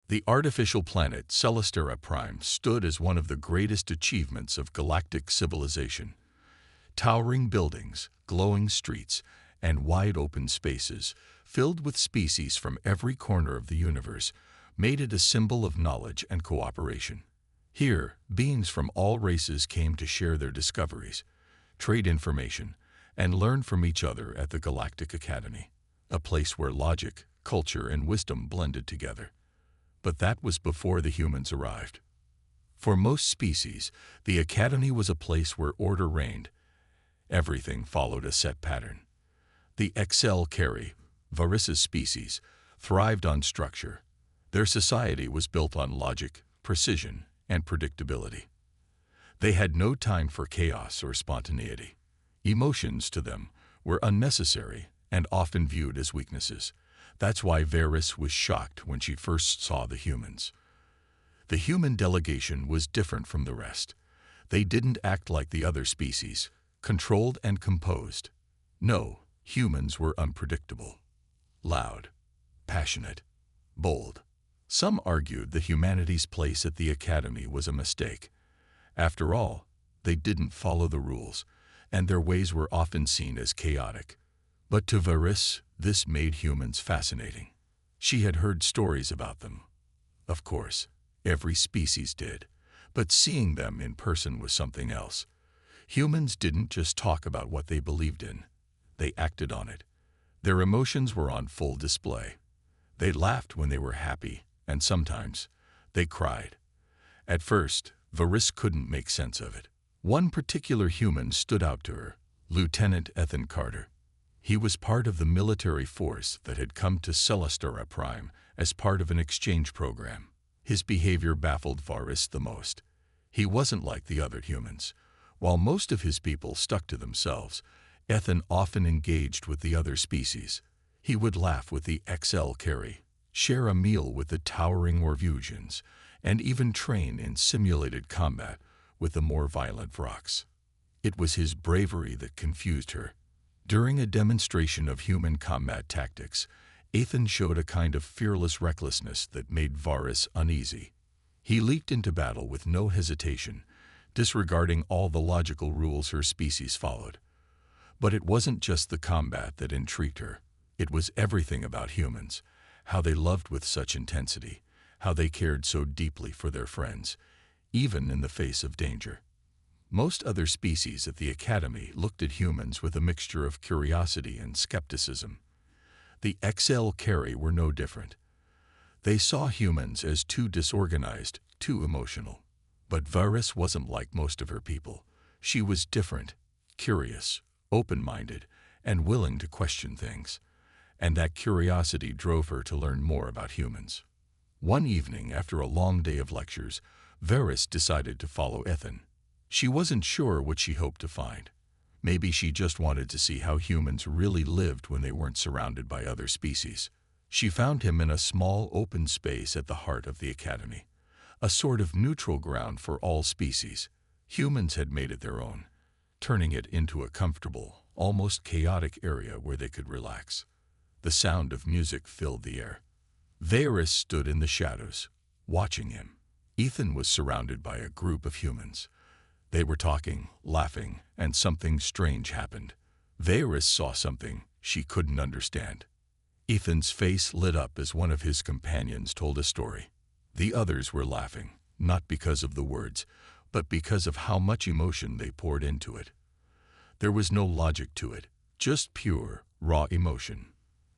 The artificial planet Celestera Prime stood as one of the greatest achievements of galactic civilization. Towering buildings, glowing streets, and wide open spaces, filled with species from every corner of the universe, made it a symbol of knowledge and cooperation. Here, beings from all races came to share their discoveries, trade information, and learn from each other at the Galactic Academy, a place where logic, culture, and wisdom blended together. But that was before the humans arrived. For most species, the Academy was a place where order reigned. Everything followed a set pattern. The HFY, Varys's species, thrived on structure. Their society was built on logic, precision, and predictability. They had no time for chaos or spontaneity. Emotions, to them, were unnecessary and often viewed as weaknesses. That's why Varys was shocked when she first saw the humans. The human delegation was different from the rest. They didn't act like the other species, controlled and composed. No, humans were unpredictable, loud, passionate, bold. Some argued that humanity's place at the Academy was a mistake. After all, they didn't follow the rules, and their ways were often seen as chaotic. But to Varys, this made humans fascinating. She had heard stories about them. Of course, every species did, but seeing them in person was something else. Humans didn't just talk about what they believed in. They acted on it. Their emotions were on full display. They laughed when they were happy, and sometimes they cried. At first, Varys couldn't make sense of it. One particular human stood out to her, Lieutenant Ethan Carter. He was part of the military force that had come to Celestera Prime as part of an exchange program. His behavior baffled Varys the most. He wasn't like the other humans. While most of his people stuck to themselves, Ethan often engaged with the other species. He would laugh with the HFY, share a meal with the towering Orcs, and even train in simulated combat with the more violent Orcs. It was his bravery that confused her. During a demonstration of human combat tactics, Ethan showed a kind of fearless recklessness that made Varys uneasy. He leaped into battle with no hesitation, disregarding all the logical rules her species followed. But it wasn't just the combat that intrigued her. It was everything about humans, how they loved with such intensity, how they cared so deeply for their friends, even in the face of danger. Most other species at the Academy looked at humans with a mixture of curiosity and skepticism. The HFY were no different. They saw humans as too disorganized, too emotional. But Varys wasn't like most of her people. She was different, curious, open-minded, and willing to question things. And that curiosity drove her to learn more about humans. One evening, after a long day of lectures, Varys decided to follow Ethan. She wasn't sure what she hoped to find. Maybe she just wanted to see how humans really lived when they weren't surrounded by other species. She found him in a small open space at the heart of the Academy, a sort of neutral ground for all species. Humans had made it their own, turning it into a comfortable, almost chaotic area where they could relax. The sound of music filled the air. Varys stood in the shadows, watching him. Ethan was surrounded by a group of humans. They were talking, laughing, and something strange happened. Varys saw something she couldn't understand. Ethan's face lit up as one of his companions told a story. The others were laughing, not because of the words, but because of how much emotion they poured into it. There was no logic to it, just pure, raw emotion.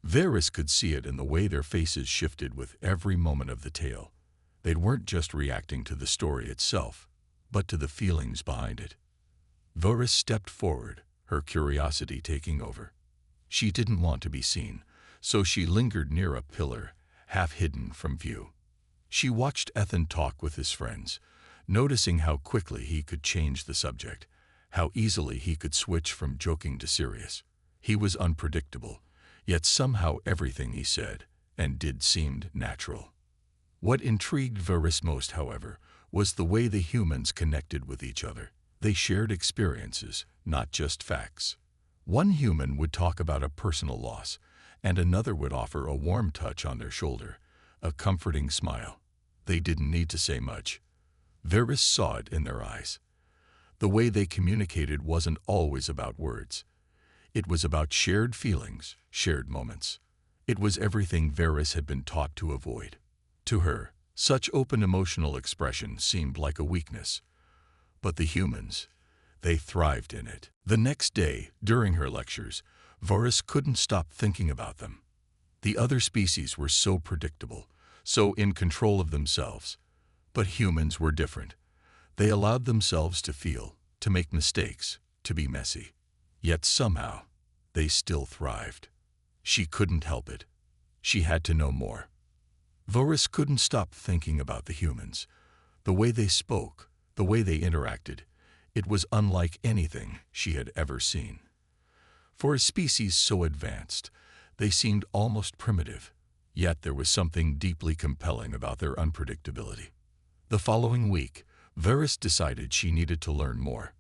Varys could see it in the way their faces shifted with every moment of the tale. They weren't just reacting to the story itself, but to the feelings behind it. Varys stepped forward, her curiosity taking over. She didn't want to be seen, so she lingered near a pillar, half hidden from view. She watched Ethan talk with his friends, noticing how quickly he could change the subject, how easily he could switch from joking to serious. He was unpredictable, yet somehow everything he said and did seemed natural. What intrigued Varys most, however, was the way the humans connected with each other. They shared experiences, not just facts. One human would talk about a personal loss, and another would offer a warm touch on their shoulder, a comforting smile. They didn't need to say much. Varys saw it in their eyes. The way they communicated wasn't always about words. It was about shared feelings, shared moments. It was everything Varys had been taught to avoid. To her, such open emotional expression seemed like a weakness. But the humans, they thrived in it. The next day, during her lectures, Varys couldn't stop thinking about them. The other species were so predictable, so in control of themselves. But humans were different. They allowed themselves to feel, to make mistakes, to be messy. Yet somehow, they still thrived. She couldn't help it. She had to know more. Varys couldn't stop thinking about the humans. The way they spoke, the way they interacted, it was unlike anything she had ever seen. For a species so advanced, they seemed almost primitive, yet there was something deeply compelling about their unpredictability. The following week, Varys decided she needed to learn more.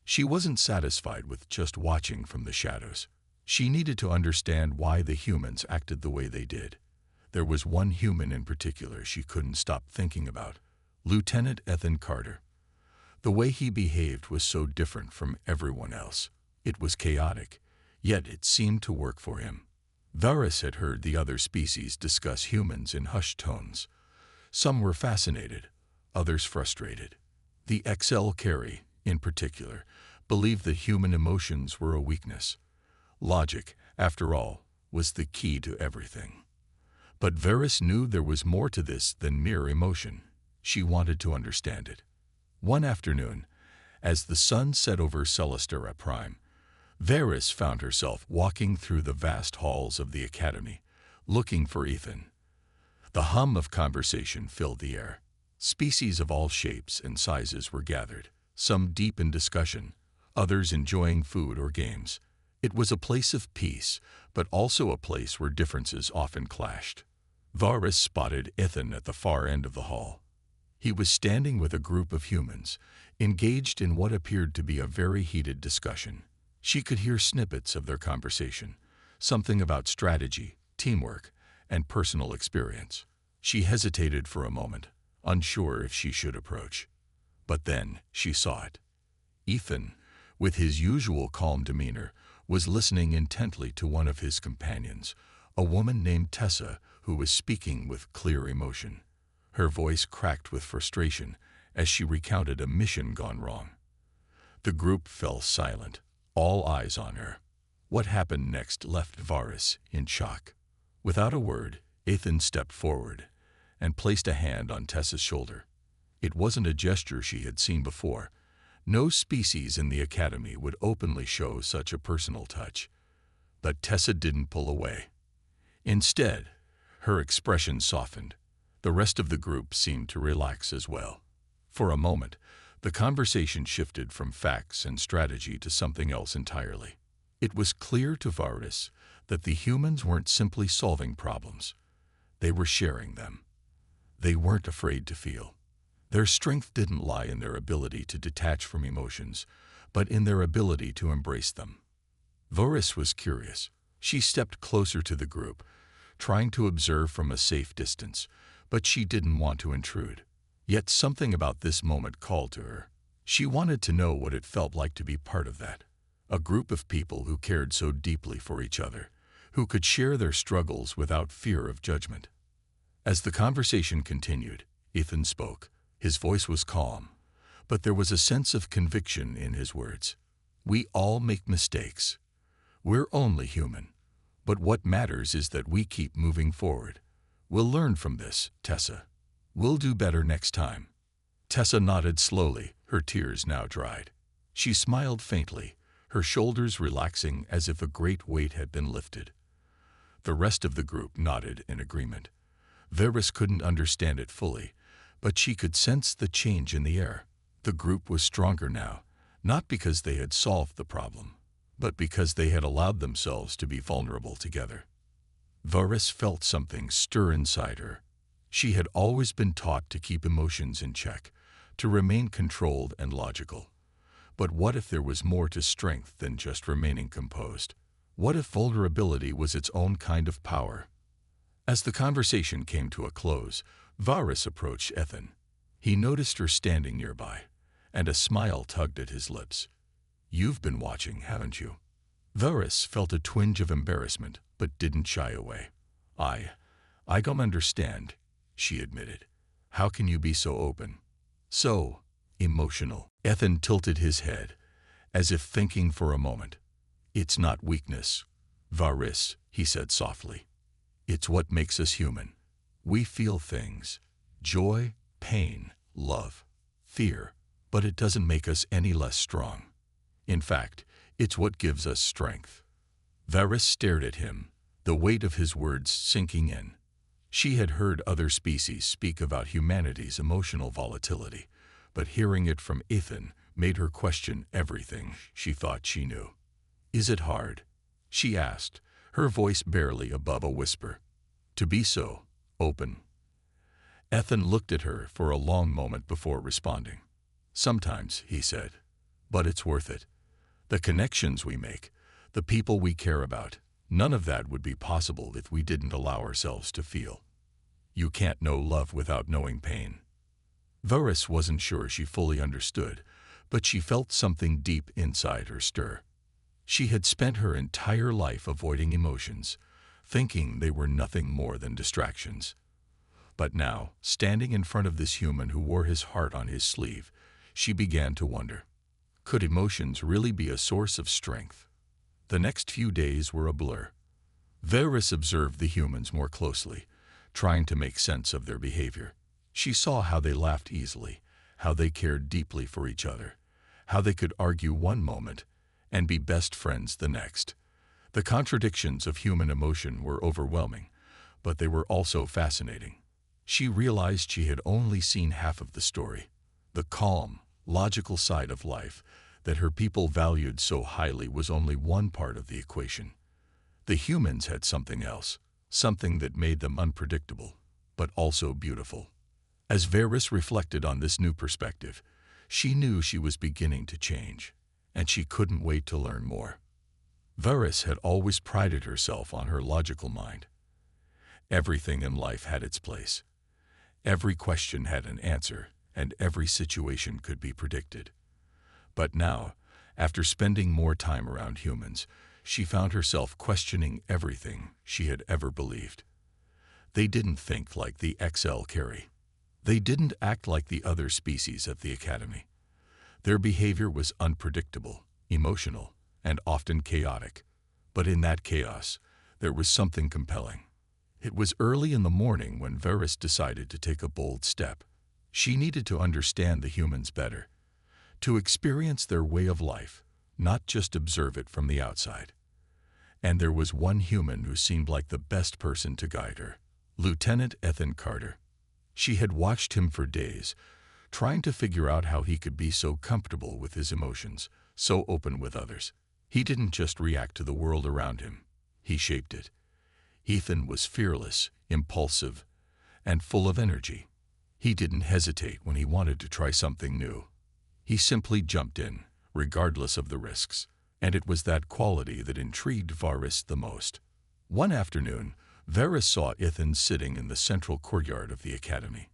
She wasn't satisfied with just watching from the shadows. She needed to understand why the humans acted the way they did. There was one human in particular she couldn't stop thinking about, Lieutenant Ethan Carter. The way he behaved was so different from everyone else. It was chaotic, yet it seemed to work for him. Varys had heard the other species discuss humans in hushed tones. Some were fascinated, others frustrated. The XL Carry, in particular, believed that human emotions were a weakness. Logic, after all, was the key to everything. But Varys knew there was more to this than mere emotion. She wanted to understand it. One afternoon, as the sun set over Celestera Prime, Varys found herself walking through the vast halls of the academy, looking for Ethan. The hum of conversation filled the air. Species of all shapes and sizes were gathered, some deep in discussion, others enjoying food or games. It was a place of peace, but also a place where differences often clashed. Varys spotted Ethan at the far end of the hall. He was standing with a group of humans, engaged in what appeared to be a very heated discussion. She could hear snippets of their conversation, something about strategy, teamwork, and personal experience. She hesitated for a moment, unsure if she should approach. But then she saw it. Ethan, with his usual calm demeanor, was listening intently to one of his companions, a woman named Tessa, who was speaking with clear emotion. Her voice cracked with frustration as she recounted a mission gone wrong. The group fell silent, all eyes on her. What happened next left Varys in shock. Without a word, Ethan stepped forward and placed a hand on Tessa's shoulder. It wasn't a gesture she had seen before. No species in the academy would openly show such a personal touch. But Tessa didn't pull away. Instead, her expression softened. The rest of the group seemed to relax as well. For a moment, the conversation shifted from facts and strategy to something else entirely. It was clear to Varys that the humans weren't simply solving problems. They were sharing them. They weren't afraid to feel. Their strength didn't lie in their ability to detach from emotions, but in their ability to embrace them. Varys was curious. She stepped closer to the group, trying to observe from a safe distance, but she didn't want to intrude. Yet something about this moment called to her. She wanted to know what it felt like to be part of that. A group of people who cared so deeply for each other, who could share their struggles without fear of judgment. As the conversation continued, Ethan spoke. His voice was calm, but there was a sense of conviction in his words. We all make mistakes. We're only human. But what matters is that we keep moving forward. We'll learn from this, Tessa. We'll do better next time. Tessa nodded slowly, her tears now dried. She smiled faintly, her shoulders relaxing as if a great weight had been lifted. The rest of the group nodded in agreement. Varys couldn't understand it fully, but she could sense the change in the air. The group was stronger now, not because they had solved the problem, but because they had allowed themselves to be vulnerable together. Varys felt something stir inside her. She had always been taught to keep emotions in check, to remain controlled and logical. But what if there was more to strength than just remaining composed? What if vulnerability was its own kind of power? As the conversation came to a close, Varus approached Ethan. He noticed her standing nearby, and a smile tugged at his lips. "You've been watching, haven't you?" Varus felt a twinge of embarrassment, but didn't shy away. I don't understand," she admitted. "How can you be so open? So emotional?" Ethan tilted his head, as if thinking for a moment. "It's not weakness, Varus," he said softly. "It's what makes us human. We feel things. Joy, pain, love, fear. But it doesn't make us any less strong. In fact, it's what gives us strength." Varus stared at him, the weight of his words sinking in. She had heard other species speak about humanity's emotional volatility, but hearing it from Ethan made her question everything she thought she knew. "Is it hard?" she asked, her voice barely above a whisper. "To be so open?" Ethan looked at her for a long moment before responding. "Sometimes," he said, "but it's worth it. The connections we make, the people we care about, none of that would be possible if we didn't allow ourselves to feel. You can't know love without knowing pain." Varus wasn't sure she fully understood, but she felt something deep inside her stir. She had spent her entire life avoiding emotions, thinking they were nothing more than distractions. But now, standing in front of this human who wore his heart on his sleeve, she began to wonder, could emotions really be a source of strength? The next few days were a blur. Varus observed the humans more closely, trying to make sense of their behavior. She saw how they laughed easily, how they cared deeply for each other, how they could argue one moment and be best friends the next. The contradictions of human emotion were overwhelming, but they were also fascinating. She realized she had only seen half of the story. The calm, logical side of life that her people valued so highly was only one part of the equation. The humans had something else, something that made them unpredictable, but also beautiful. As Varus reflected on this new perspective, she knew she was beginning to change, and she couldn't wait to learn more. Varus had always prided herself on her logical mind. Everything in life had its place. Every question had an answer, and every situation could be predicted. But now, after spending more time around humans, she found herself questioning everything she had ever believed. They didn't think like the XL carry. They didn't act like the other species at the academy. Their behavior was unpredictable, emotional, and often chaotic. But in that chaos, there was something compelling. It was early in the morning when Varus decided to take a bold step. She needed to understand the humans better, to experience their way of life, not just observe it from the outside. And there was one human who seemed like the best person to guide her, Lieutenant Ethan Carter. She had watched him for days, trying to figure out how he could be so comfortable with his emotions, so open with others. He didn't just react to the world around him, he shaped it. Ethan was fearless, impulsive, and full of energy. He didn't hesitate when he wanted to try something new. He simply jumped in, regardless of the risks, and it was that quality that intrigued Varus the most. One afternoon, Varus saw Ethan sitting in the central courtyard of the academy.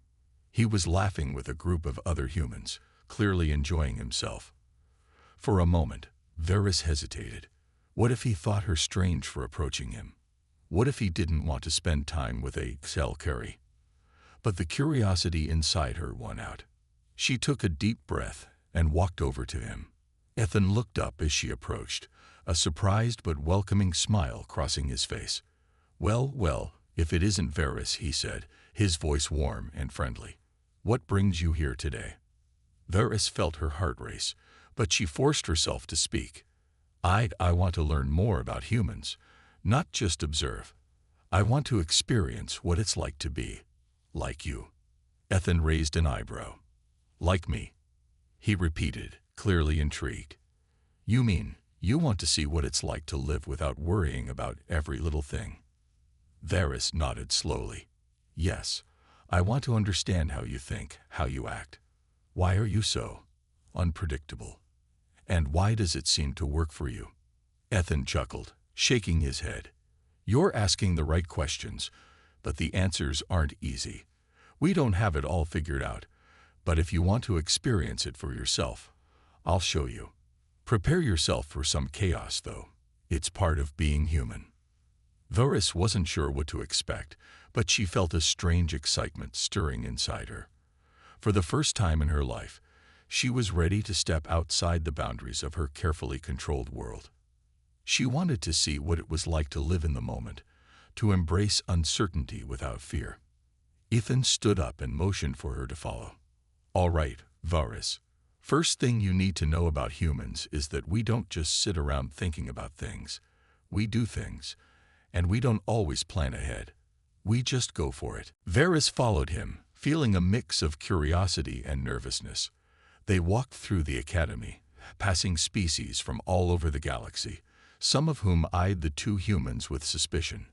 He was laughing with a group of other humans, clearly enjoying himself. For a moment, Varus hesitated. What if he thought her strange for approaching him? What if he didn't want to spend time with a XL carry? But the curiosity inside her won out. She took a deep breath and walked over to him. Ethan looked up as she approached, a surprised but welcoming smile crossing his face. Well, if it isn't Varus," he said, his voice warm and friendly. "What brings you here today?" Varus felt her heart race, but she forced herself to speak. I want to learn more about humans, not just observe. I want to experience what it's like to be like you." Ethan raised an eyebrow. "Like me?" he repeated, clearly intrigued. "You mean you want to see what it's like to live without worrying about every little thing?" Varus nodded slowly. "Yes, I want to understand how you think, how you act. Why are you so unpredictable? And why does it seem to work for you?" Ethan chuckled, shaking his head. "You're asking the right questions, but the answers aren't easy. We don't have it all figured out, but if you want to experience it for yourself, I'll show you. Prepare yourself for some chaos, though. It's part of being human. Varys wasn't sure what to expect, but she felt a strange excitement stirring inside her. For the first time in her life, she was ready to step outside the boundaries of her carefully controlled world. She wanted to see what it was like to live in the moment, to embrace uncertainty without fear. Ethan stood up and motioned for her to follow. All right, Varys. First thing you need to know about humans is that we don't just sit around thinking about things. We do things, and we don't always plan ahead. We just go for it. Varys followed him, feeling a mix of curiosity and nervousness. They walked through the academy, passing species from all over the galaxy, some of whom eyed the two humans with suspicion.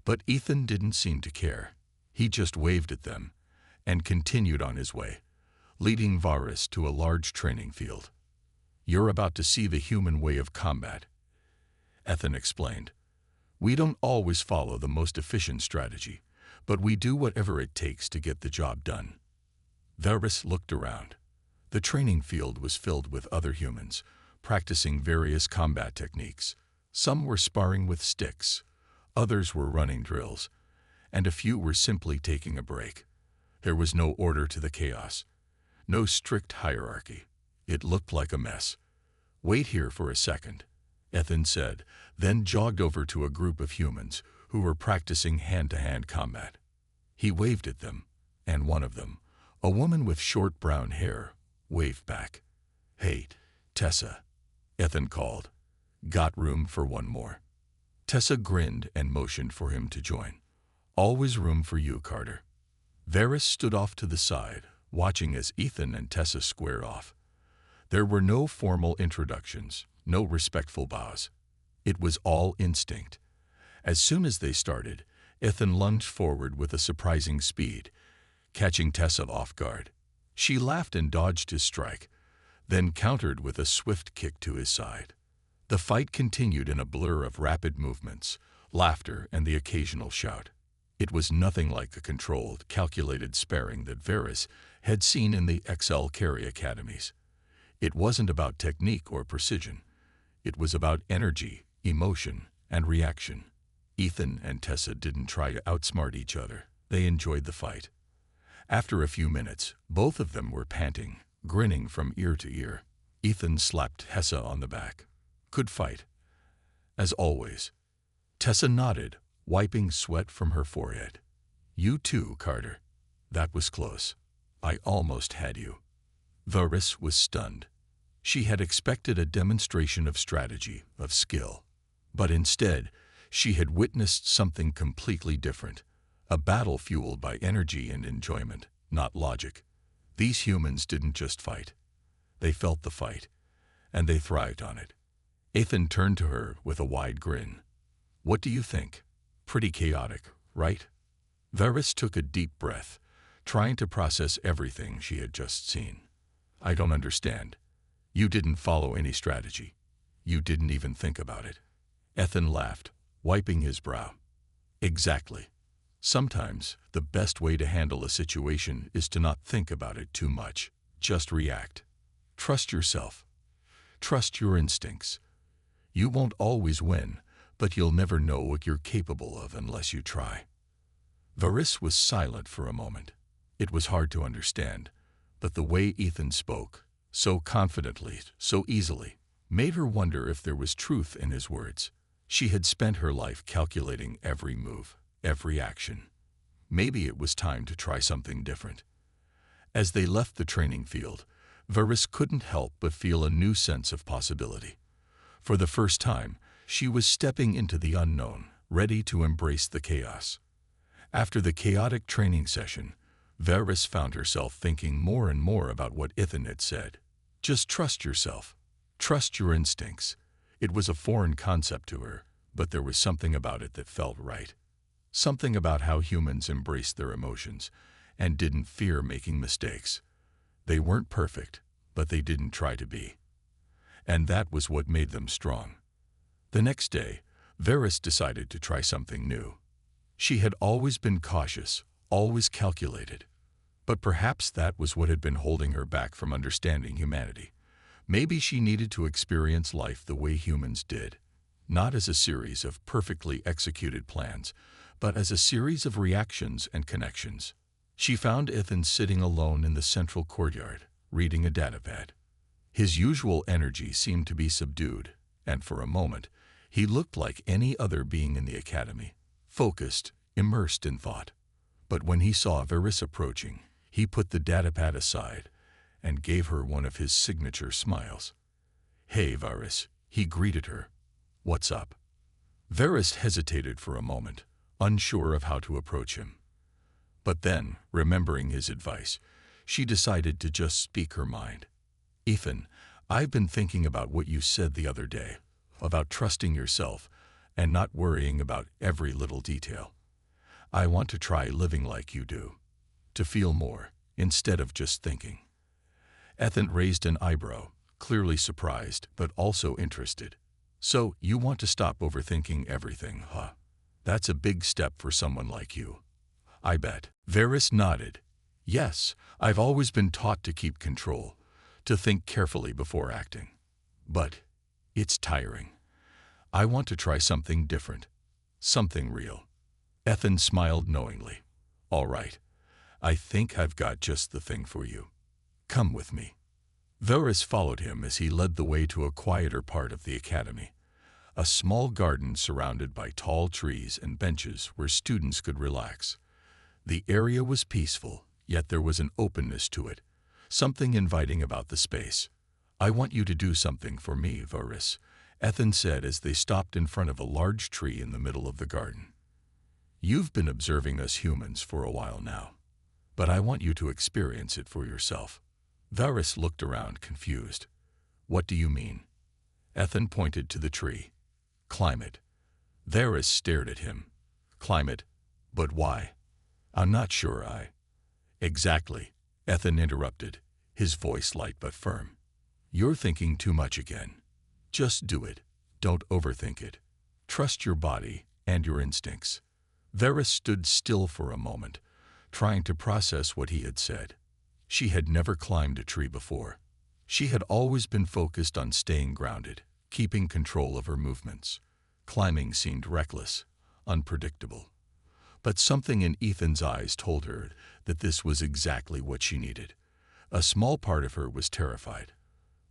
But Ethan didn't seem to care. He just waved at them and continued on his way, leading Varys to a large training field. You're about to see the human way of combat, Ethan explained. We don't always follow the most efficient strategy, but we do whatever it takes to get the job done. Varys looked around. The training field was filled with other humans, practicing various combat techniques. Some were sparring with sticks, others were running drills, and a few were simply taking a break. There was no order to the chaos, no strict hierarchy. It looked like a mess. Wait here for a second, Ethan said, then jogged over to a group of humans who were practicing hand-to-hand combat. He waved at them, and one of them, a woman with short brown hair, waved back. Hey, Tessa, Ethan called. Got room for one more? Tessa grinned and motioned for him to join. Always room for you, Carter. Varys stood off to the side, watching as Ethan and Tessa squared off. There were no formal introductions, no respectful bows. It was all instinct. As soon as they started, Ethan lunged forward with a surprising speed, catching Tessa off guard. She laughed and dodged his strike, then countered with a swift kick to his side. The fight continued in a blur of rapid movements, laughter, and the occasional shout. It was nothing like the controlled, calculated sparring that Varys had seen in the XL Carry academies. It wasn't about technique or precision. It was about energy, emotion, and reaction. Ethan and Tessa didn't try to outsmart each other. They enjoyed the fight. After a few minutes, both of them were panting, grinning from ear to ear. Ethan slapped Tessa on the back. Good fight. As always. Tessa nodded, wiping sweat from her forehead. You too, Carter. That was close. I almost had you. Varys was stunned. She had expected a demonstration of strategy, of skill. But instead, she had witnessed something completely different. A battle fueled by energy and enjoyment, not logic. These humans didn't just fight. They felt the fight, and they thrived on it. Ethan turned to her with a wide grin. What do you think? Pretty chaotic, right? Varys took a deep breath, trying to process everything she had just seen. I don't understand. You didn't follow any strategy. You didn't even think about it. Ethan laughed, wiping his brow. Exactly. Sometimes the best way to handle a situation is to not think about it too much. Just react. Trust yourself. Trust your instincts. You won't always win, but you'll never know what you're capable of unless you try. Varys was silent for a moment. It was hard to understand, but the way Ethan spoke, so confidently, so easily, made her wonder if there was truth in his words. She had spent her life calculating every move, every action. Maybe it was time to try something different. As they left the training field, Varys couldn't help but feel a new sense of possibility. For the first time, she was stepping into the unknown, ready to embrace the chaos. After the chaotic training session, Varys found herself thinking more and more about what Ethan had said. Just trust yourself. Trust your instincts. It was a foreign concept to her, but there was something about it that felt right. Something about how humans embraced their emotions and didn't fear making mistakes. They weren't perfect, but they didn't try to be. And that was what made them strong. The next day, Varys decided to try something new. She had always been cautious, always calculated, But perhaps that was what had been holding her back from understanding humanity. Maybe she needed to experience life the way humans did, not as a series of perfectly executed plans, but as a series of reactions and connections. She found Ethan sitting alone in the central courtyard, reading a datapad. His usual energy seemed to be subdued, and for a moment, he looked like any other being in the academy, focused, immersed in thought. But when he saw Varys approaching, he put the datapad aside and gave her one of his signature smiles. "Hey, Varys," he greeted her. "What's up?" Varys hesitated for a moment, unsure of how to approach him. But then, remembering his advice, she decided to just speak her mind. "Ethan, I've been thinking about what you said the other day, about trusting yourself and not worrying about every little detail. I want to try living like you do, to feel more, instead of just thinking." Ethan raised an eyebrow, clearly surprised, but also interested. "So, you want to stop overthinking everything, huh? That's a big step for someone like you, I bet." Varys nodded. "Yes, I've always been taught to keep control, to think carefully before acting. But it's tiring. I want to try something different, something real." Ethan smiled knowingly. "All right, I think I've got just the thing for you. Come with me." Varys followed him as he led the way to a quieter part of the academy, a small garden surrounded by tall trees and benches where students could relax. The area was peaceful, yet there was an openness to it, something inviting about the space. "I want you to do something for me, Varys," Ethan said as they stopped in front of a large tree in the middle of the garden. "You've been observing us humans for a while now, but I want you to experience it for yourself." Varys looked around, confused. "What do you mean?" Ethan pointed to the tree. "Climb it." Varys stared at him. "Climb it? But why?" "I'm not sure Exactly," Ethan interrupted, his voice light but firm. "You're thinking too much again. Just do it. Don't overthink it. Trust your body and your instincts." Varys stood still for a moment, trying to process what he had said. She had never climbed a tree before. She had always been focused on staying grounded, keeping control of her movements. Climbing seemed reckless, unpredictable. But something in Ethan's eyes told her that this was exactly what she needed. A small part of her was terrified,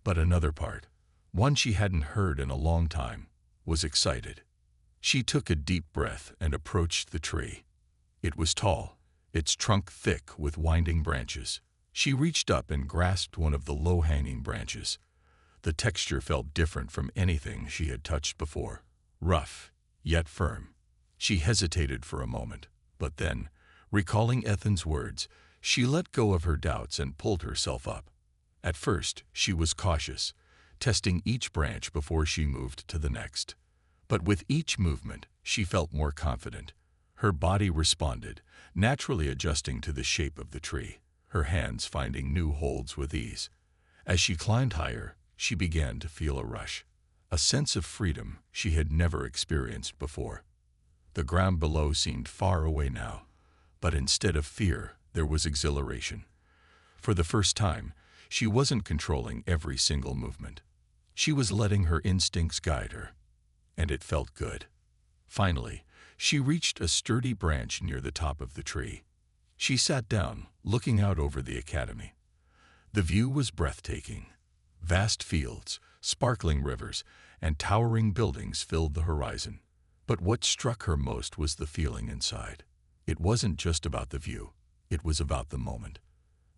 but another part, one she hadn't heard in a long time, was excited. She took a deep breath and approached the tree. It was tall, its trunk thick with winding branches. She reached up and grasped one of the low-hanging branches. The texture felt different from anything she had touched before, rough, yet firm. She hesitated for a moment, but then, recalling Ethan's words, she let go of her doubts and pulled herself up. At first, she was cautious, testing each branch before she moved to the next. But with each movement, she felt more confident. Her body responded, naturally adjusting to the shape of the tree, her hands finding new holds with ease. As she climbed higher, she began to feel a rush, a sense of freedom she had never experienced before. The ground below seemed far away now, but instead of fear, there was exhilaration. For the first time, she wasn't controlling every single movement. She was letting her instincts guide her, and it felt good. Finally, she reached a sturdy branch near the top of the tree. She sat down, looking out over the academy. The view was breathtaking. Vast fields, sparkling rivers, and towering buildings filled the horizon. But what struck her most was the feeling inside. It wasn't just about the view, it was about the moment.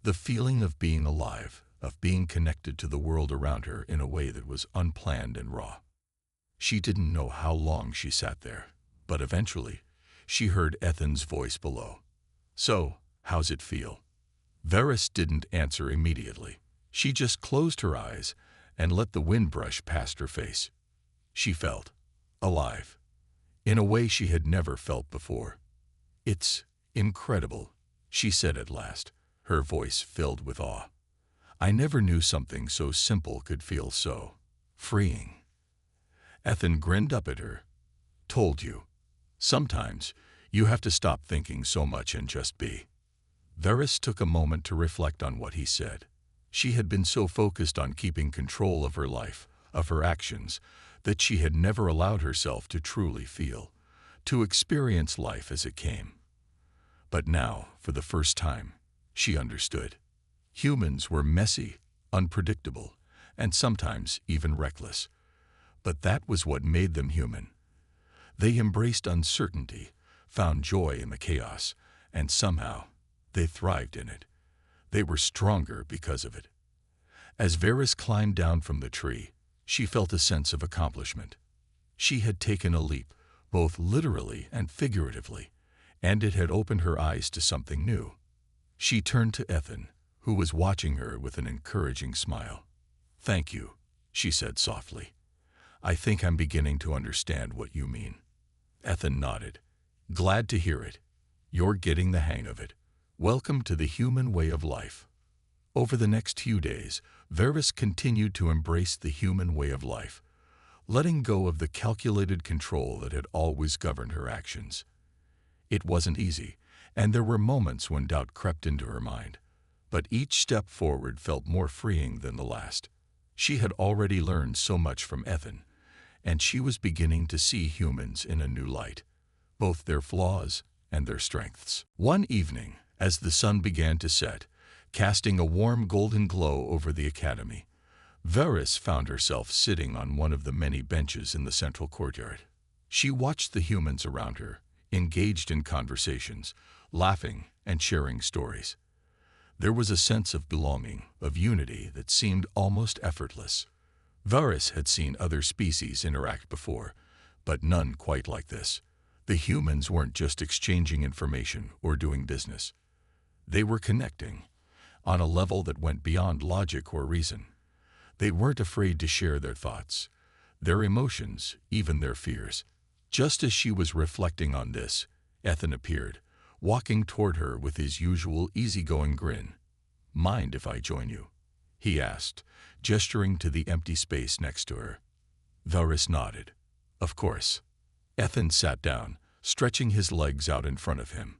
The feeling of being alive, of being connected to the world around her in a way that was unplanned and raw. She didn't know how long she sat there, but eventually, she heard Ethan's voice below. "So, how's it feel?" Varys didn't answer immediately. She just closed her eyes and let the wind brush past her face. She felt alive, in a way she had never felt before. "It's incredible," she said at last, her voice filled with awe. "I never knew something so simple could feel so freeing." Ethan grinned up at her. "Told you. Sometimes, you have to stop thinking so much and just be." Varys took a moment to reflect on what he said. She had been so focused on keeping control of her life, of her actions, that she had never allowed herself to truly feel, to experience life as it came. But now, for the first time, she understood. Humans were messy, unpredictable, and sometimes even reckless. But that was what made them human. They embraced uncertainty, found joy in the chaos, and somehow they thrived in it. They were stronger because of it. As Varys climbed down from the tree, she felt a sense of accomplishment. She had taken a leap, both literally and figuratively, and it had opened her eyes to something new. She turned to Ethan, who was watching her with an encouraging smile. "Thank you," she said softly. "I think I'm beginning to understand what you mean." Ethan nodded. "Glad to hear it. You're getting the hang of it. Welcome to the human way of life." Over the next few days, Varys continued to embrace the human way of life, letting go of the calculated control that had always governed her actions. It wasn't easy, and there were moments when doubt crept into her mind. But each step forward felt more freeing than the last. She had already learned so much from Ethan, and she was beginning to see humans in a new light, both their flaws and their strengths. One evening, as the sun began to set, casting a warm golden glow over the academy, Varys found herself sitting on one of the many benches in the central courtyard. She watched the humans around her, engaged in conversations, laughing and sharing stories. There was a sense of belonging, of unity that seemed almost effortless. Varys had seen other species interact before, but none quite like this. The humans weren't just exchanging information or doing business. They were connecting, on a level that went beyond logic or reason. They weren't afraid to share their thoughts, their emotions, even their fears. Just as she was reflecting on this, Ethan appeared, walking toward her with his usual easygoing grin. "Mind if I join you?" he asked, gesturing to the empty space next to her. Varys nodded. "Of course." Ethan sat down, stretching his legs out in front of him.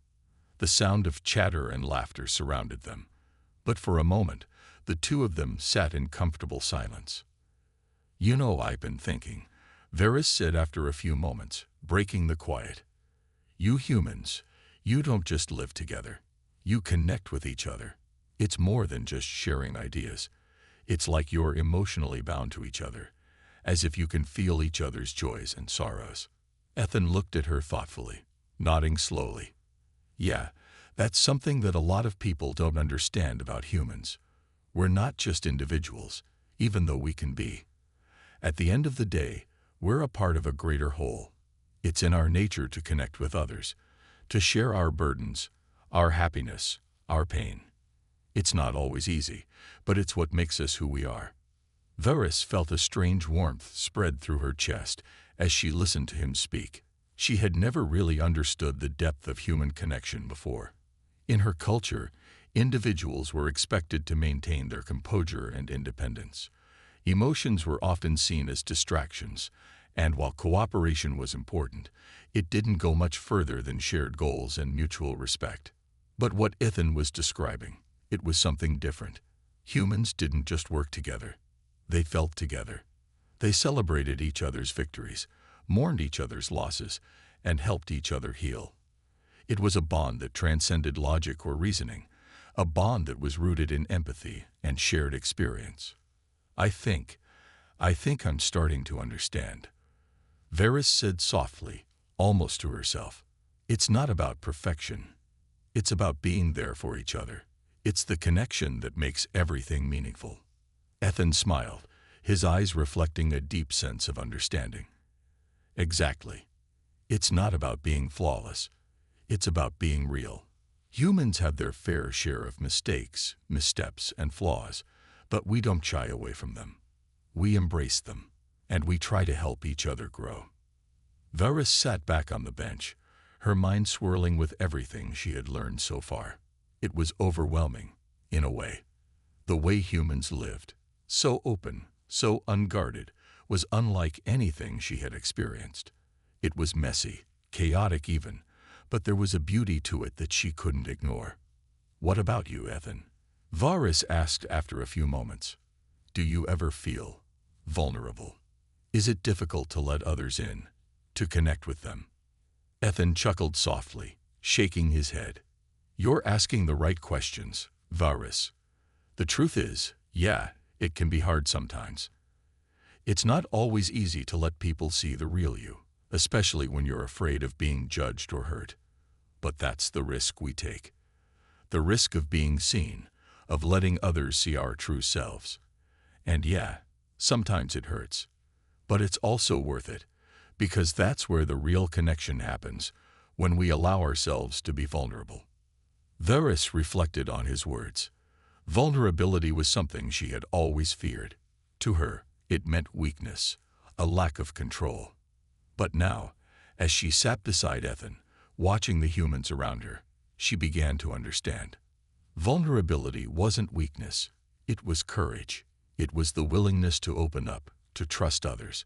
The sound of chatter and laughter surrounded them, but for a moment, the two of them sat in comfortable silence. "You know, I've been thinking," Varys said after a few moments, breaking the quiet. "You humans, you don't just live together. You connect with each other. It's more than just sharing ideas. It's like you're emotionally bound to each other, as if you can feel each other's joys and sorrows." Ethan looked at her thoughtfully, nodding slowly. "Yeah, that's something that a lot of people don't understand about humans. We're not just individuals, even though we can be. At the end of the day, we're a part of a greater whole. It's in our nature to connect with others, to share our burdens, our happiness, our pain. It's not always easy, but it's what makes us who we are." Varys felt a strange warmth spread through her chest as she listened to him speak. She had never really understood the depth of human connection before. In her culture, individuals were expected to maintain their composure and independence. Emotions were often seen as distractions, and while cooperation was important, it didn't go much further than shared goals and mutual respect. But what Ethan was describing, it was something different. Humans didn't just work together. They felt together. They celebrated each other's victories, mourned each other's losses, and helped each other heal. It was a bond that transcended logic or reasoning, a bond that was rooted in empathy and shared experience. I think I'm starting to understand," Varys said softly, almost to herself. "It's not about perfection. It's about being there for each other. It's the connection that makes everything meaningful." Ethan smiled, his eyes reflecting a deep sense of understanding. "Exactly. It's not about being flawless. It's about being real. Humans have their fair share of mistakes, missteps, and flaws, but we don't shy away from them. We embrace them, and we try to help each other grow." Varys sat back on the bench, her mind swirling with everything she had learned so far. It was overwhelming, in a way. The way humans lived, so open, so unguarded, was unlike anything she had experienced. It was messy, chaotic even, but there was a beauty to it that she couldn't ignore. "What about you, Ethan?" Varys asked after a few moments. "Do you ever feel vulnerable? Is it difficult to let others in, to connect with them?" Ethan chuckled softly, shaking his head. "You're asking the right questions, Varys. The truth is, yeah, it can be hard sometimes. It's not always easy to let people see the real you, especially when you're afraid of being judged or hurt. But that's the risk we take. The risk of being seen, of letting others see our true selves. And yeah, sometimes it hurts. But it's also worth it, because that's where the real connection happens, when we allow ourselves to be vulnerable." Varys reflected on his words. Vulnerability was something she had always feared. To her, it meant weakness, a lack of control. But now, as she sat beside Ethan, watching the humans around her, she began to understand. Vulnerability wasn't weakness, it was courage. It was the willingness to open up, to trust others,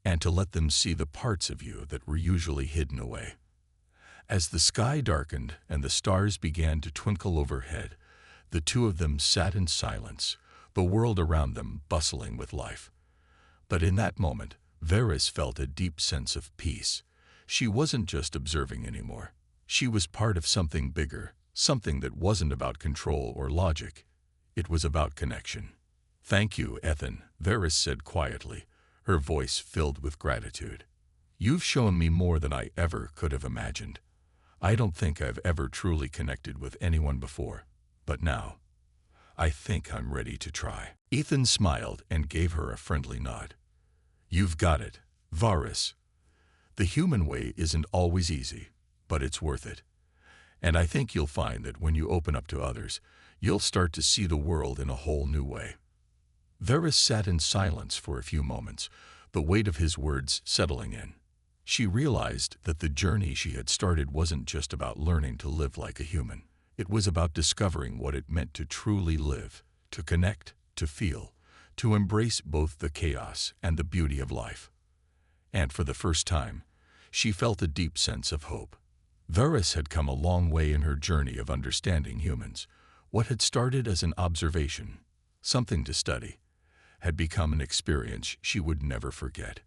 and to let them see the parts of you that were usually hidden away. As the sky darkened and the stars began to twinkle overhead, the two of them sat in silence, the world around them bustling with life. But in that moment, Varys felt a deep sense of peace. She wasn't just observing anymore. She was part of something bigger, something that wasn't about control or logic. It was about connection. "Thank you, Ethan," Varys said quietly, her voice filled with gratitude. "You've shown me more than I ever could have imagined. I don't think I've ever truly connected with anyone before, but now, I think I'm ready to try." Ethan smiled and gave her a friendly nod. "You've got it, Varys. The human way isn't always easy, but it's worth it. And I think you'll find that when you open up to others, you'll start to see the world in a whole new way." Varys sat in silence for a few moments, the weight of his words settling in. She realized that the journey she had started wasn't just about learning to live like a human. It was about discovering what it meant to truly live, to connect, to feel, to embrace both the chaos and the beauty of life. And for the first time, she felt a deep sense of hope. Varys had come a long way in her journey of understanding humans. What had started as an observation, something to study, had become an experience she would never forget.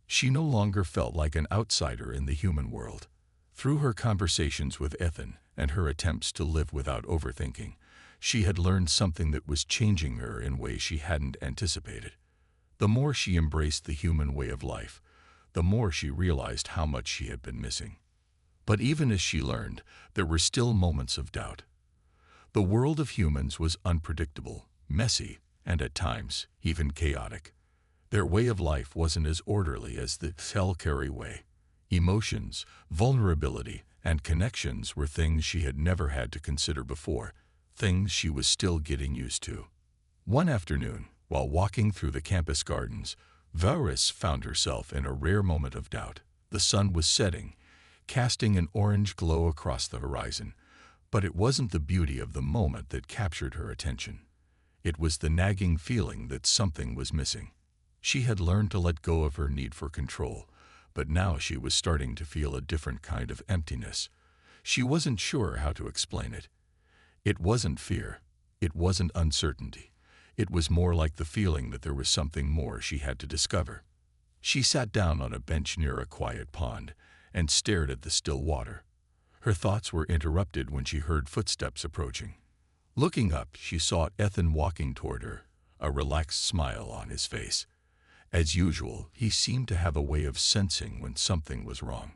She no longer felt like an outsider in the human world. Through her conversations with Ethan and her attempts to live without overthinking, she had learned something that was changing her in ways she hadn't anticipated. The more she embraced the human way of life, the more she realized how much she had been missing. But even as she learned, there were still moments of doubt. The world of humans was unpredictable, messy, and at times even chaotic. Their way of life wasn't as orderly as the Scifi way. Emotions, vulnerability, and connections were things she had never had to consider before, things she was still getting used to. One afternoon, while walking through the campus gardens, Varys found herself in a rare moment of doubt. The sun was setting, casting an orange glow across the horizon, but it wasn't the beauty of the moment that captured her attention. It was the nagging feeling that something was missing. She had learned to let go of her need for control, but now she was starting to feel a different kind of emptiness. She wasn't sure how to explain it. It wasn't fear. It wasn't uncertainty. It was more like the feeling that there was something more she had to discover. She sat down on a bench near a quiet pond and stared at the still water. Her thoughts were interrupted when she heard footsteps approaching. Looking up, she saw Ethan walking toward her, a relaxed smile on his face. As usual, he seemed to have a way of sensing when something was wrong.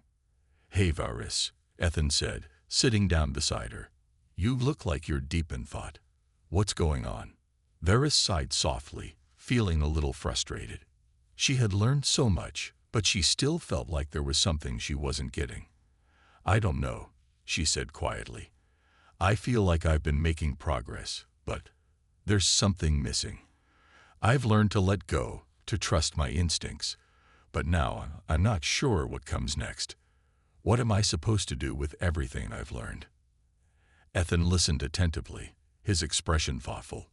"Hey, Varys," Ethan said, sitting down beside her. "You look like you're deep in thought. What's going on?" Varys sighed softly, feeling a little frustrated. She had learned so much, but she still felt like there was something she wasn't getting. "I don't know," she said quietly. "I feel like I've been making progress, but there's something missing. I've learned to let go, to trust my instincts, but now I'm not sure what comes next. What am I supposed to do with everything I've learned?" Ethan listened attentively, his expression thoughtful.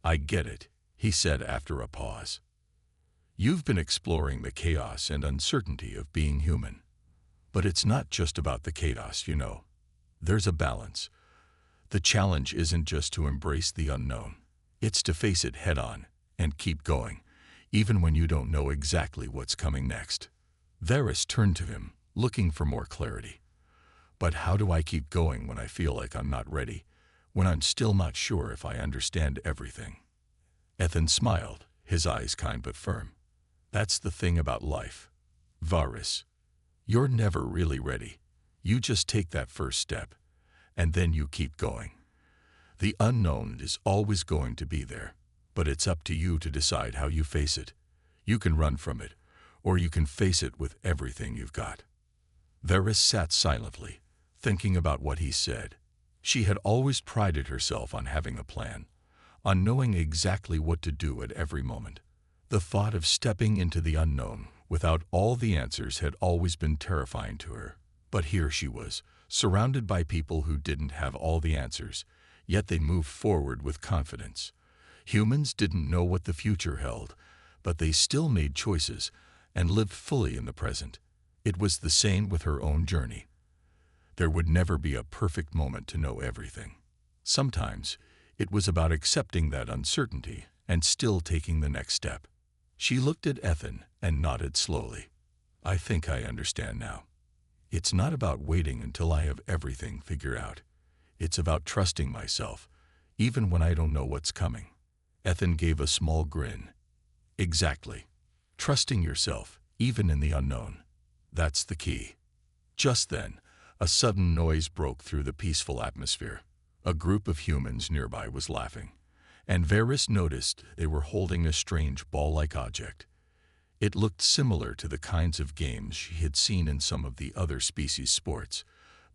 "I get it," he said after a pause. "You've been exploring the chaos and uncertainty of being human. But it's not just about the chaos, you know. There's a balance. The challenge isn't just to embrace the unknown. It's to face it head-on and keep going, even when you don't know exactly what's coming next. Varys turned to him, looking for more clarity. But how do I keep going when I feel like I'm not ready, when I'm still not sure if I understand everything? Ethan smiled, his eyes kind but firm. That's the thing about life, Varys. You're never really ready. You just take that first step, and then you keep going. The unknown is always going to be there, but it's up to you to decide how you face it. You can run from it, or you can face it with everything you've got. Varys sat silently, thinking about what he said. She had always prided herself on having a plan, on knowing exactly what to do at every moment. The thought of stepping into the unknown without all the answers had always been terrifying to her. But here she was, surrounded by people who didn't have all the answers, yet they moved forward with confidence. Humans didn't know what the future held, but they still made choices and lived fully in the present. It was the same with her own journey. There would never be a perfect moment to know everything. Sometimes it was about accepting that uncertainty and still taking the next step. She looked at Ethan and nodded slowly. I think I understand now. It's not about waiting until I have everything figured out. It's about trusting myself, even when I don't know what's coming. Ethan gave a small grin. Exactly. Trusting yourself, even in the unknown. That's the key. Just then, a sudden noise broke through the peaceful atmosphere. A group of humans nearby was laughing, and Varys noticed they were holding a strange ball-like object. It looked similar to the kinds of games she had seen in some of the other species' sports,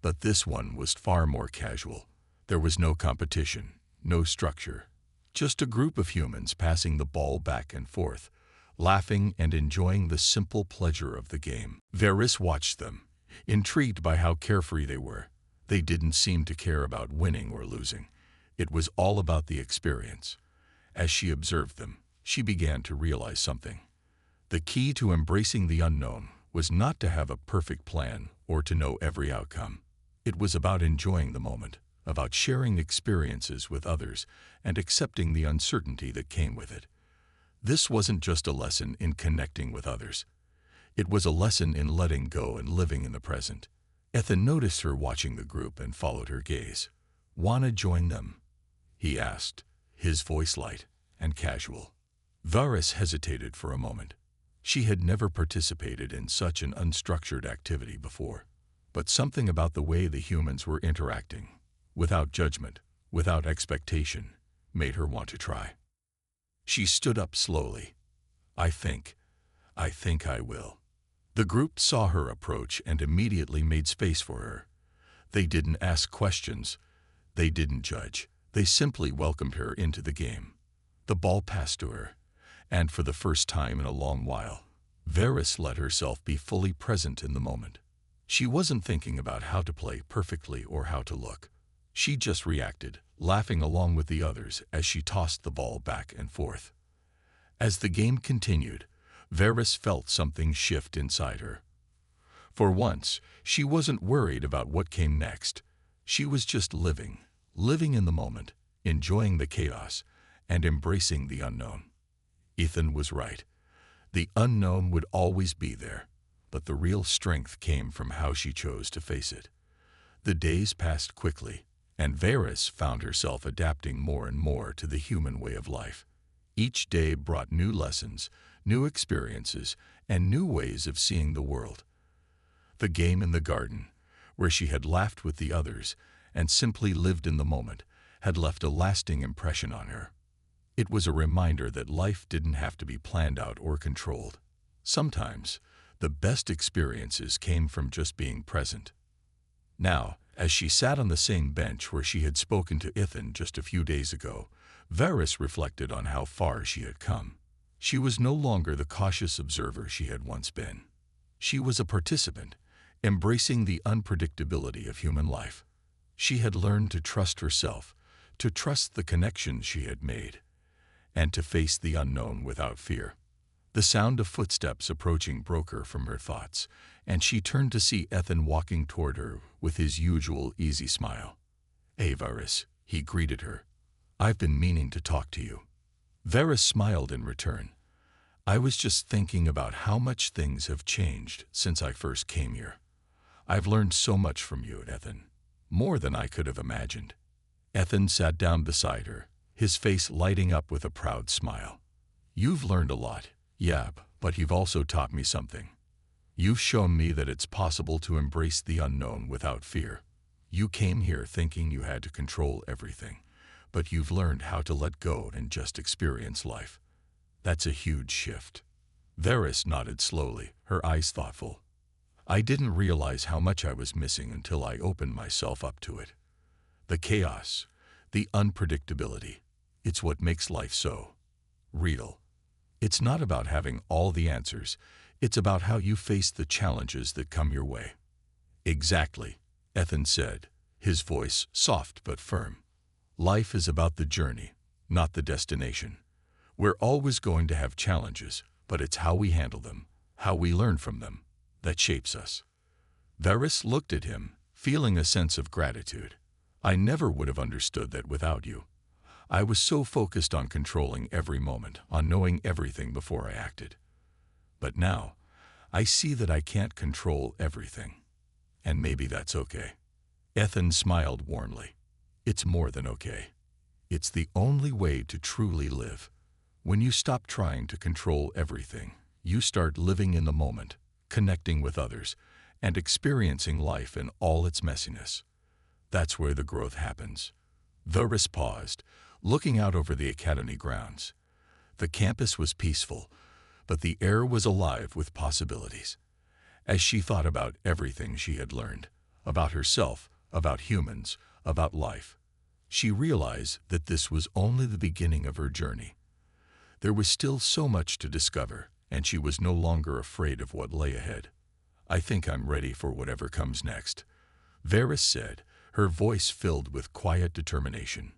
but this one was far more casual. There was no competition, no structure, just a group of humans passing the ball back and forth, laughing and enjoying the simple pleasure of the game. Varys watched them, intrigued by how carefree they were. They didn't seem to care about winning or losing. It was all about the experience. As she observed them, she began to realize something. The key to embracing the unknown was not to have a perfect plan or to know every outcome. It was about enjoying the moment, about sharing experiences with others and accepting the uncertainty that came with it. This wasn't just a lesson in connecting with others. It was a lesson in letting go and living in the present. Ethan noticed her watching the group and followed her gaze. "Wanna join them?" he asked, his voice light and casual. Varys hesitated for a moment. She had never participated in such an unstructured activity before, but something about the way the humans were interacting, without judgment, without expectation, made her want to try. She stood up slowly. I think I will." The group saw her approach and immediately made space for her. They didn't ask questions. They didn't judge. They simply welcomed her into the game. The ball passed to her, and for the first time in a long while, Varys let herself be fully present in the moment. She wasn't thinking about how to play perfectly or how to look. She just reacted, laughing along with the others as she tossed the ball back and forth. As the game continued, Varys felt something shift inside her. For once, she wasn't worried about what came next. She was just living in the moment, enjoying the chaos, and embracing the unknown. Ethan was right. The unknown would always be there, but the real strength came from how she chose to face it. The days passed quickly, and Varys found herself adapting more and more to the human way of life. Each day brought new lessons, new experiences, and new ways of seeing the world. The game in the garden, where she had laughed with the others and simply lived in the moment, had left a lasting impression on her. It was a reminder that life didn't have to be planned out or controlled. Sometimes, the best experiences came from just being present. Now, as she sat on the same bench where she had spoken to Ethan just a few days ago, Varys reflected on how far she had come. She was no longer the cautious observer she had once been. She was a participant, embracing the unpredictability of human life. She had learned to trust herself, to trust the connections she had made, and to face the unknown without fear. The sound of footsteps approaching broke her from her thoughts, and she turned to see Ethan walking toward her with his usual easy smile. "Hey, Varys," he greeted her. "I've been meaning to talk to you." Varys smiled in return. "I was just thinking about how much things have changed since I first came here. I've learned so much from you, Ethan. More than I could have imagined." Ethan sat down beside her, his face lighting up with a proud smile. "You've learned a lot, yeah, but you've also taught me something. You've shown me that it's possible to embrace the unknown without fear. You came here thinking you had to control everything, but you've learned how to let go and just experience life. That's a huge shift." Varys nodded slowly, her eyes thoughtful. "I didn't realize how much I was missing until I opened myself up to it. The chaos, the unpredictability, it's what makes life so real. It's not about having all the answers, it's about how you face the challenges that come your way." "Exactly," Ethan said, his voice soft but firm. "Life is about the journey, not the destination. We're always going to have challenges, but it's how we handle them, how we learn from them, that shapes us." Varys looked at him, feeling a sense of gratitude. "I never would have understood that without you. I was so focused on controlling every moment, on knowing everything before I acted. But now, I see that I can't control everything. And maybe that's okay." Ethan smiled warmly. "It's more than okay. It's the only way to truly live. When you stop trying to control everything, you start living in the moment, connecting with others, and experiencing life in all its messiness. That's where the growth happens." Varys paused, looking out over the academy grounds. The campus was peaceful, but the air was alive with possibilities. As she thought about everything she had learned, about herself, about humans, about life, she realized that this was only the beginning of her journey. There was still so much to discover, and she was no longer afraid of what lay ahead. "I think I'm ready for whatever comes next," Varys said, her voice filled with quiet determination.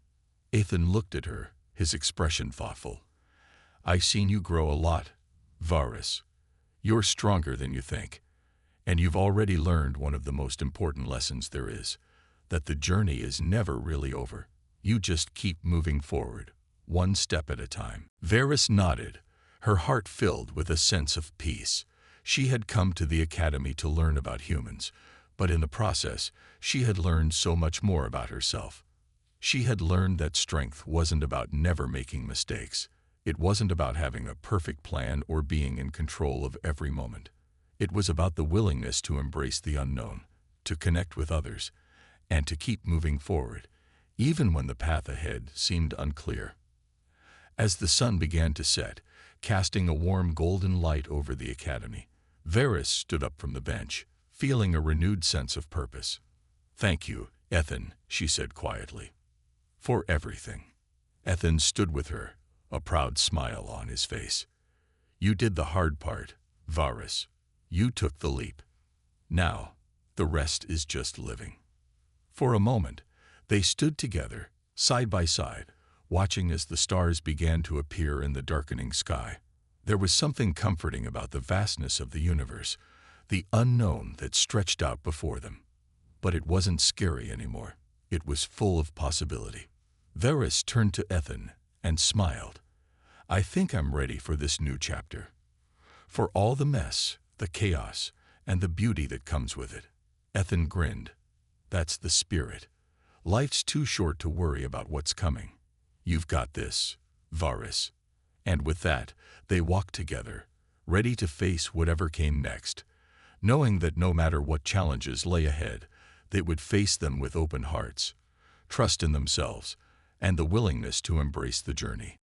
Ethan looked at her, his expression thoughtful. "I've seen you grow a lot, Varys. You're stronger than you think. And you've already learned one of the most important lessons there is, that the journey is never really over. You just keep moving forward, one step at a time." Varys nodded, her heart filled with a sense of peace. She had come to the academy to learn about humans, but in the process, she had learned so much more about herself. She had learned that strength wasn't about never making mistakes. It wasn't about having a perfect plan or being in control of every moment. It was about the willingness to embrace the unknown, to connect with others, and to keep moving forward, even when the path ahead seemed unclear. As the sun began to set, casting a warm golden light over the academy, Varys stood up from the bench, feeling a renewed sense of purpose. "Thank you, Ethan," she said quietly, "for everything." Ethan stood with her, a proud smile on his face. "You did the hard part, Varys. You took the leap. Now, the rest is just living." For a moment, they stood together, side by side, watching as the stars began to appear in the darkening sky. There was something comforting about the vastness of the universe, the unknown that stretched out before them. But it wasn't scary anymore. It was full of possibility. Varys turned to Ethan and smiled. "I think I'm ready for this new chapter. For all the mess, the chaos, and the beauty that comes with it." Ethan grinned. "That's the spirit. Life's too short to worry about what's coming. You've got this, Varys." And with that, they walked together, ready to face whatever came next, knowing that no matter what challenges lay ahead, they would face them with open hearts, trust in themselves, and the willingness to embrace the journey.